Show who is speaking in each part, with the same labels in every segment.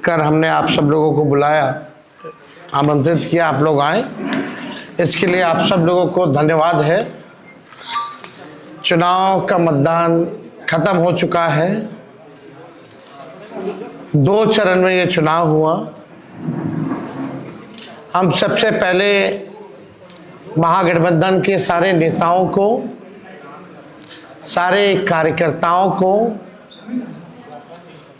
Speaker 1: कर हमने आप सब लोगों को बुलाया, आमंत्रित किया, आप लोग आए, इसके लिए आप सब लोगों को धन्यवाद है। चुनाव का मतदान खत्म हो चुका है। 2 चरण में ये चुनाव हुआ। हम सबसे पहले महागठबंधन के सारे नेताओं को, सारे कार्यकर्ताओं को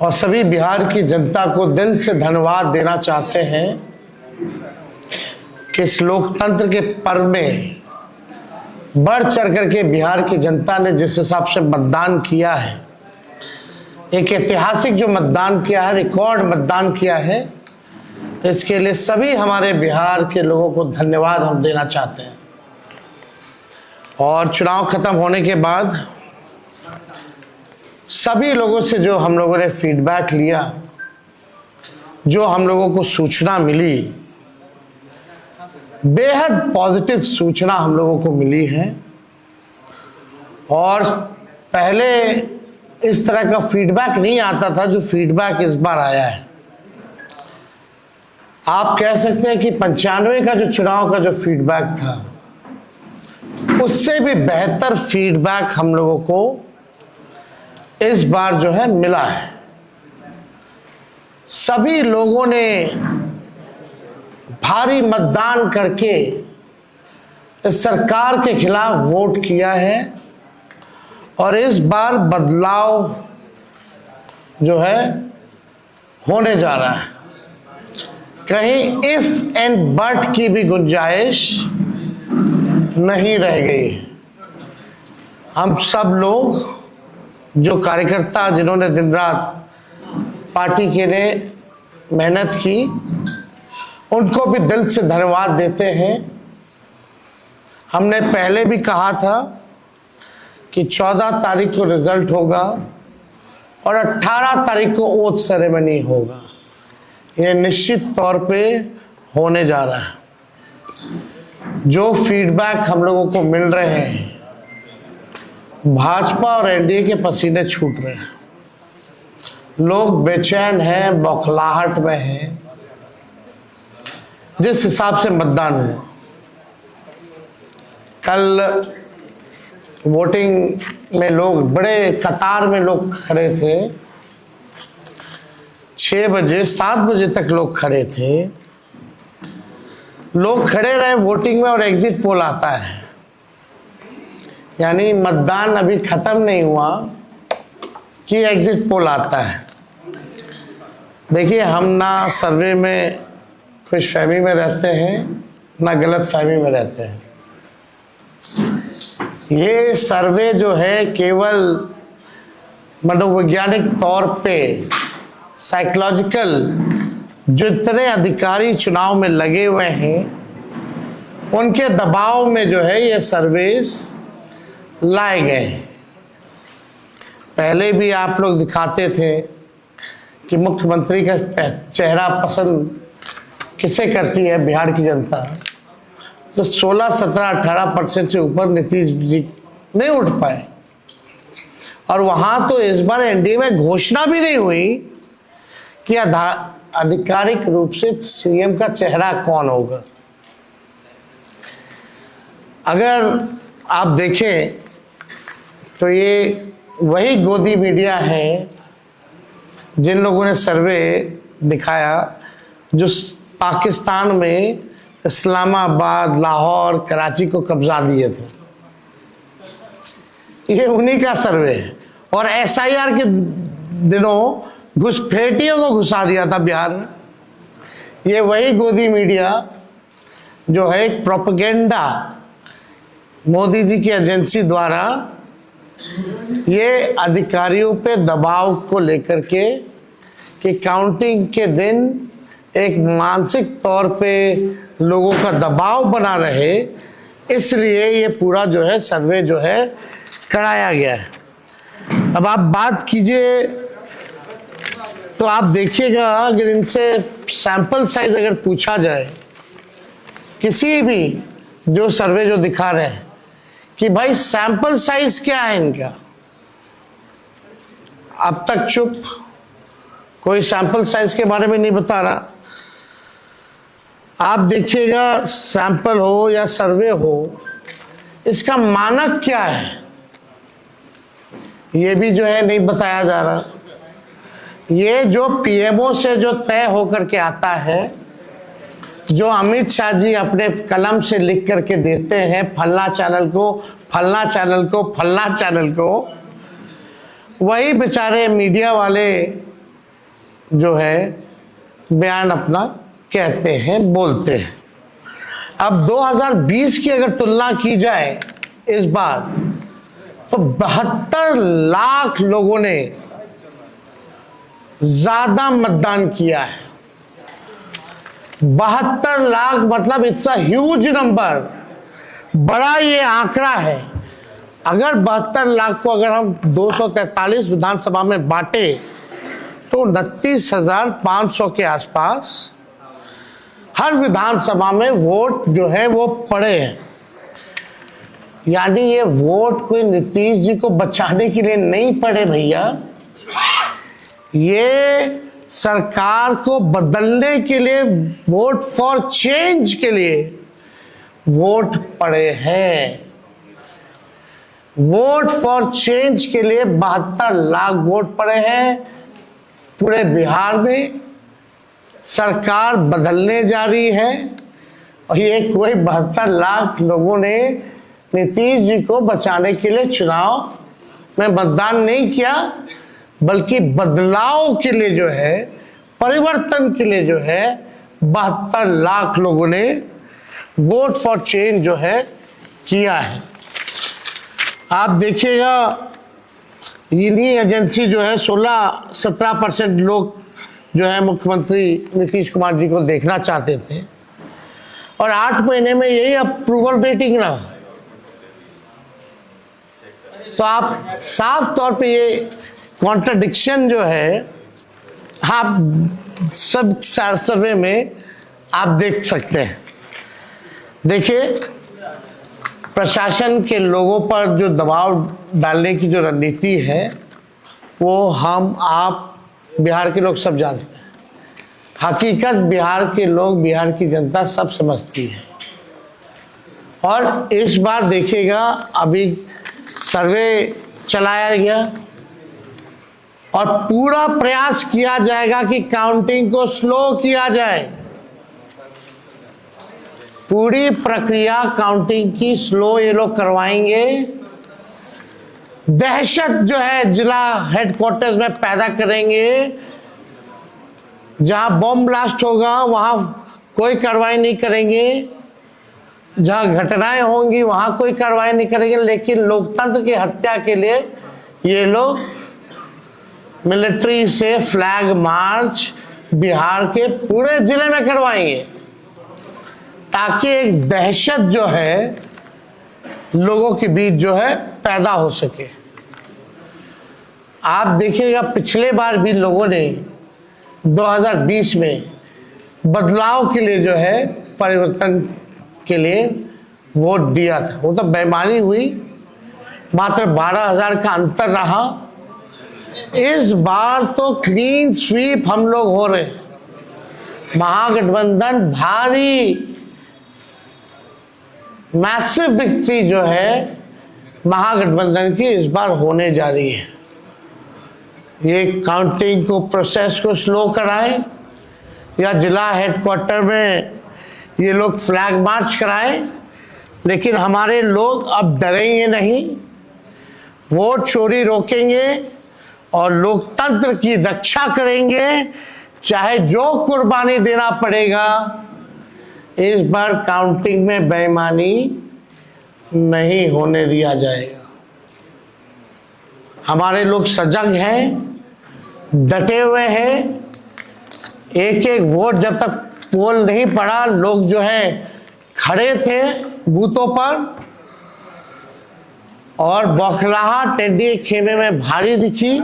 Speaker 1: और सभी बिहार की जनता को दिल से धन्यवाद देना चाहते हैं कि इस लोकतंत्र के पर्व में बढ़ चढ़ करके बिहार की जनता ने जिस हिसाब से मतदान किया है, एक ऐतिहासिक जो मतदान किया है, रिकॉर्ड मतदान किया है, इसके लिए सभी हमारे बिहार के लोगों को धन्यवाद हम देना चाहते हैं। और चुनाव खत्म होने के बाद सभी लोगों से जो हम लोगों ने फीडबैक लिया, जो हम लोगों को सूचना मिली, बेहद पॉजिटिव सूचना हम लोगों को मिली है। और पहले इस तरह का फीडबैक नहीं आता था जो फीडबैक इस बार आया है। आप कह सकते हैं कि 95 का जो चुनाव का जो फीडबैक था, उससे भी बेहतर फीडबैक हम लोगों को इस बार जो है मिला है। सभी लोगों ने भारी मतदान करके इस सरकार के खिलाफ वोट किया है और इस बार बदलाव जो है होने जा रहा है। कहीं इफ एंड बट की भी गुंजाइश नहीं रह गई। हम सब लोग जो कार्यकर्ता जिन्होंने दिन रात पार्टी के लिए मेहनत की, उनको भी दिल से धन्यवाद देते हैं। हमने पहले भी कहा था कि 14 तारीख को रिजल्ट होगा और 18 तारीख को ओथ सेरेमनी होगा। ये निश्चित तौर पे होने जा रहा है। जो फीडबैक हम लोगों को मिल रहे हैं, भाजपा और एनडीए के पसीने छूट रहे हैं। लोग बेचैन हैं, बौखलाहट में हैं। जिस हिसाब से मतदान हुआ, कल वोटिंग में लोग बड़े कतार में लोग खड़े थे। 6 बजे 7 बजे तक लोग खड़े थे। लोग खड़े रहे वोटिंग में और एग्जिट पोल आता है, यानी मतदान अभी खत्म नहीं हुआ कि एग्जिट पोल आता है। देखिए, हम ना सर्वे में खुश फहमी में रहते हैं, ना गलत फहमी में रहते हैं। ये सर्वे जो है केवल मनोवैज्ञानिक तौर पे, साइकोलॉजिकल, जितने अधिकारी चुनाव में लगे हुए हैं उनके दबाव में जो है ये सर्वेस लाए गए। पहले भी आप लोग दिखाते थे कि मुख्यमंत्री का चेहरा पसंद किसे करती है बिहार की जनता, तो 16, 17, 18% से ऊपर नीतीश जी नहीं उठ पाए। और वहां तो इस बार एनडीए में घोषणा भी नहीं हुई कि आधिकारिक रूप से सीएम का चेहरा कौन होगा। अगर आप देखें तो ये वही गोदी मीडिया है जिन लोगों ने सर्वे दिखाया, जो पाकिस्तान में इस्लामाबाद, लाहौर, कराची को कब्जा दिए थे। ये उन्हीं का सर्वे है। और एसआईआर के दिनों घुसपैठियों को घुसा दिया था बिहार में। ये वही गोदी मीडिया जो है एक प्रोपेगेंडा मोदी जी की एजेंसी द्वारा ये अधिकारियों पे दबाव को लेकर के कि काउंटिंग के दिन एक मानसिक तौर पे लोगों का दबाव बना रहे, इसलिए ये पूरा जो है सर्वे जो है कराया गया है। अब आप बात कीजिए तो आप देखिएगा, अगर इनसे सैंपल साइज अगर पूछा जाए, किसी भी जो सर्वे जो दिखा रहे हैं कि भाई सैंपल साइज क्या है इनका, अब तक चुप। कोई सैंपल साइज के बारे में नहीं बता रहा। आप देखिएगा, सैंपल हो या सर्वे हो, इसका मानक क्या है ये भी जो है नहीं बताया जा रहा। ये जो पीएमओ से जो तय होकर के आता है, जो अमित शाह जी अपने कलम से लिख करके देते हैं, फलना चैनल को, फलना चैनल को, फलना चैनल को, वही बेचारे मीडिया वाले जो है बयान अपना कहते हैं, बोलते हैं। अब 2020 की अगर तुलना की जाए इस बार, तो 72 लाख लोगों ने ज्यादा मतदान किया है। 72 लाख मतलब इट्स अ ह्यूज नंबर, बड़ा ये आंकड़ा है। अगर 72 लाख को अगर हम 243 विधानसभा में बांटे तो 29,500 के आसपास हर विधानसभा में वोट जो है वो पड़े हैं। यानी ये वोट कोई नीतीश जी को बचाने के लिए नहीं पड़े भैया, ये सरकार को बदलने के लिए, वोट फॉर चेंज के लिए वोट पड़े हैं। वोट फॉर चेंज के लिए 72 लाख वोट पड़े हैं। पूरे बिहार में सरकार बदलने जा रही है और ये कोई 72 लाख लोगों ने नीतीश जी को बचाने के लिए चुनाव में मतदान नहीं किया, बल्कि बदलाव के लिए जो है, परिवर्तन के लिए जो है 72 लाख लोगों ने वोट फॉर चेंज जो है किया है। आप देखिएगा, इन्हीं एजेंसी जो है 16-17% लोग जो है मुख्यमंत्री नीतीश कुमार जी को देखना चाहते थे, और 8 महीने में यही अप्रूवल रेटिंग रहा। तो आप साफ तौर पे ये कॉन्ट्रडिक्शन जो है आप सब सर्वे में आप देख सकते हैं। देखिए, प्रशासन के लोगों पर जो दबाव डालने की जो रणनीति है वो हम आप बिहार के लोग सब जानते हैं। हकीकत बिहार के लोग, बिहार की जनता सब समझती है। और इस बार देखिएगा, अभी सर्वे चलाया गया और पूरा प्रयास किया जाएगा कि काउंटिंग को स्लो किया जाए। पूरी प्रक्रिया काउंटिंग की स्लो ये लोग करवाएंगे। दहशत जो है जिला हेडक्वार्टर्स में पैदा करेंगे। जहां बॉम्ब ब्लास्ट होगा वहां कोई कार्रवाई नहीं करेंगे, जहां घटनाएं होंगी वहां कोई कार्रवाई नहीं करेंगे। लेकिन लोकतंत्र की हत्या के लिए ये लोग मिलिट्री से फ्लैग मार्च बिहार के पूरे जिले में करवाएंगे, ताकि एक दहशत जो है लोगों के बीच जो है पैदा हो सके। आप देखिएगा, पिछले बार भी लोगों ने 2020 में बदलाव के लिए जो है, परिवर्तन के लिए वोट दिया था। वो तो बेईमानी हुई, मात्र 12,000 का अंतर रहा। इस बार तो क्लीन स्वीप हम लोग हो रहे हैं। महागठबंधन भारी मैसिव विक्ट्री जो है महागठबंधन की इस बार होने जा रही है। ये काउंटिंग को, प्रोसेस को स्लो कराएं या जिला हेडक्वार्टर में ये लोग फ्लैग मार्च कराएं, लेकिन हमारे लोग अब डरेंगे नहीं, वोट चोरी रोकेंगे और लोकतंत्र की रक्षा करेंगे, चाहे जो कुर्बानी देना पड़ेगा। इस बार काउंटिंग में बेईमानी नहीं होने दिया जाएगा। हमारे लोग सजग हैं, डटे हुए हैं। एक एक वोट जब तक पोल नहीं पड़ा, लोग जो है खड़े थे बूथों पर और बौखलाहट टेढ़ी खेमे में भारी दिखी।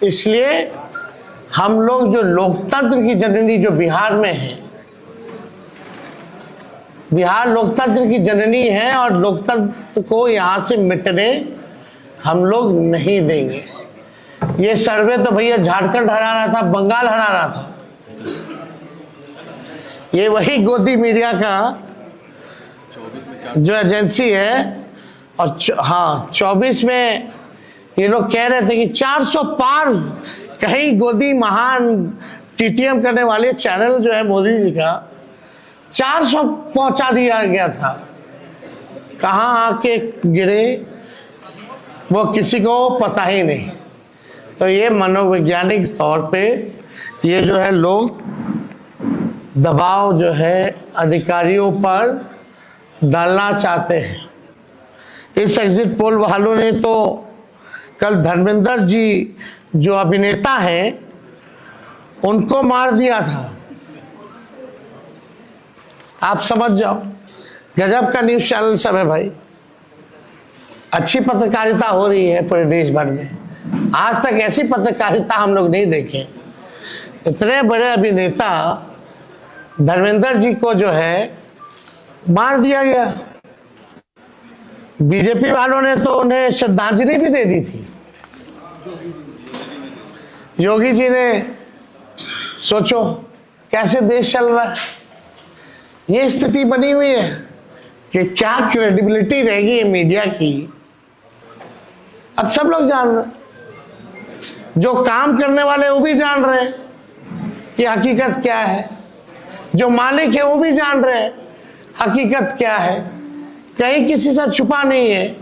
Speaker 1: इसलिए हम लोग जो लोकतंत्र की जननी जो बिहार में है, बिहार लोकतंत्र की जननी है और लोकतंत्र को यहाँ से मिटने हम लोग नहीं देंगे। ये सर्वे तो भैया झारखंड हरा रहा था, बंगाल हरा रहा था। ये वही गोदी मीडिया का जो एजेंसी है, और हाँ 24 में ये लोग कह रहे थे कि 400 पार, कहीं गोदी महान टीटीएम करने वाले चैनल जो है मोदी जी का 400 पहुंचा दिया गया था। कहाँ आके गिरे वो किसी को पता ही नहीं। तो ये मनोवैज्ञानिक तौर पे ये जो है लोग दबाव जो है अधिकारियों पर डालना चाहते हैं। इस एग्जिट पोल वालों ने तो कल धर्मेंद्र जी जो अभिनेता हैं उनको मार दिया था। आप समझ जाओ, गजब का न्यूज़ चैनल सब है भाई। अच्छी पत्रकारिता हो रही है पूरे देश भर में। आज तक ऐसी पत्रकारिता हम लोग नहीं देखे। इतने बड़े अभिनेता धर्मेंद्र जी को जो है मार दिया गया। बीजेपी वालों ने तो उन्हें श्रद्धांजलि भी दे दी थी। योगी जी ने सोचो कैसे देश चल रहा है। ये स्थिति बनी हुई है कि क्या क्रेडिबिलिटी रहेगी मीडिया की। अब सब लोग जान रहे, जो काम करने वाले वो भी जान रहे हैं कि हकीकत क्या है, जो मालिक है वो भी जान रहे हैं हकीकत क्या है। कहीं किसी से छुपा नहीं है।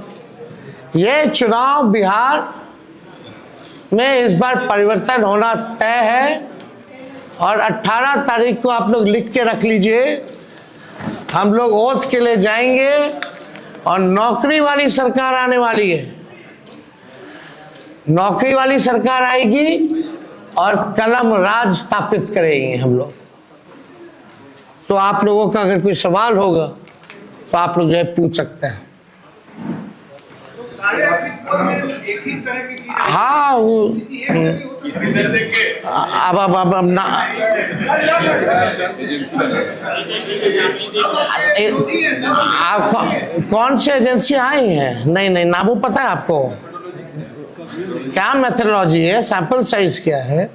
Speaker 1: ये चुनाव बिहार में इस बार परिवर्तन होना तय है और 18 तारीख को आप लोग लिख के रख लीजिए। हम लोग ओथ के लिए जाएंगे और नौकरी वाली सरकार आने वाली है। नौकरी वाली सरकार आएगी और कलम राज स्थापित करेंगे हम लोग। तो आप लोगों का अगर कोई सवाल होगा तो आप लोग जो है पूछ सकते हैं। हाँ वो अब ना आप कौन सी एजेंसी आई हैं? नहीं ना वो पता है आपको क्या मेथोडोलॉजी है, सैंपल साइज क्या है।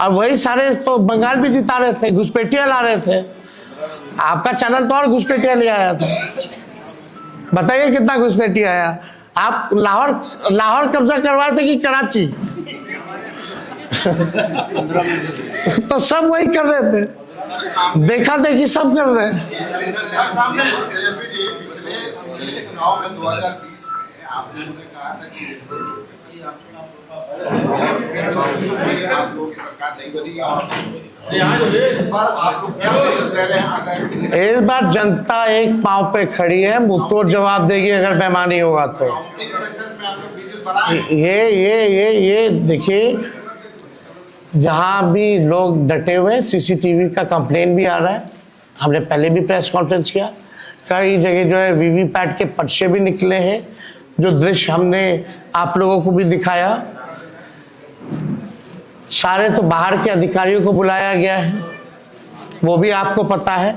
Speaker 1: और वही सारे तो बंगाल भी जिता रहे थे, घुसपैठिया ला रहे थे। आपका चैनल तो और घुसपैठिया ले आया था। बताइए कितना घुसपैठिया आया। आप लाहौर कब्जा करवाए थे कि कराची? तो सब वही कर रहे थे, देखा देखी सब कर रहे हैं। इस बार जनता एक पांव पे खड़ी है, मुंहतोड़ जवाब देगी अगर बेईमानी होगा तो। ये देखिए, जहां भी लोग डटे हुए, सीसीटीवी का कंप्लेन भी आ रहा है। हमने पहले भी प्रेस कॉन्फ्रेंस किया, कई जगह जो है वीवीपैट के पर्चे भी निकले हैं, जो दृश्य हमने आप लोगों को भी दिखाया। सारे तो बाहर के अधिकारियों को बुलाया गया है, वो भी आपको पता है।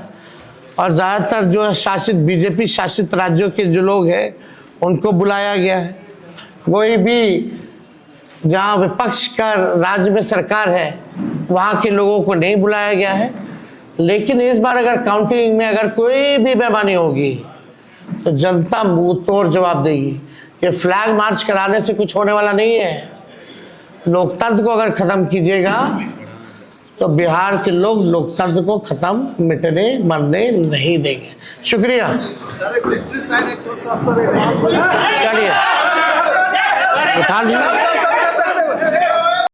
Speaker 1: और ज़्यादातर जो है शासित बीजेपी शासित राज्यों के जो लोग हैं उनको बुलाया गया है। कोई भी जहाँ विपक्ष का राज्य में सरकार है वहाँ के लोगों को नहीं बुलाया गया है। लेकिन इस बार अगर काउंटिंग में अगर कोई भी बेईमानी होगी तो जनता मुंह तोड़ जवाब देगी। ये फ्लैग मार्च कराने से कुछ होने वाला नहीं है। लोकतंत्र को अगर खत्म कीजिएगा तो बिहार के लोग लोकतंत्र को खत्म मिटने मरने नहीं देंगे। शुक्रिया। चलिए उठा लीजिए।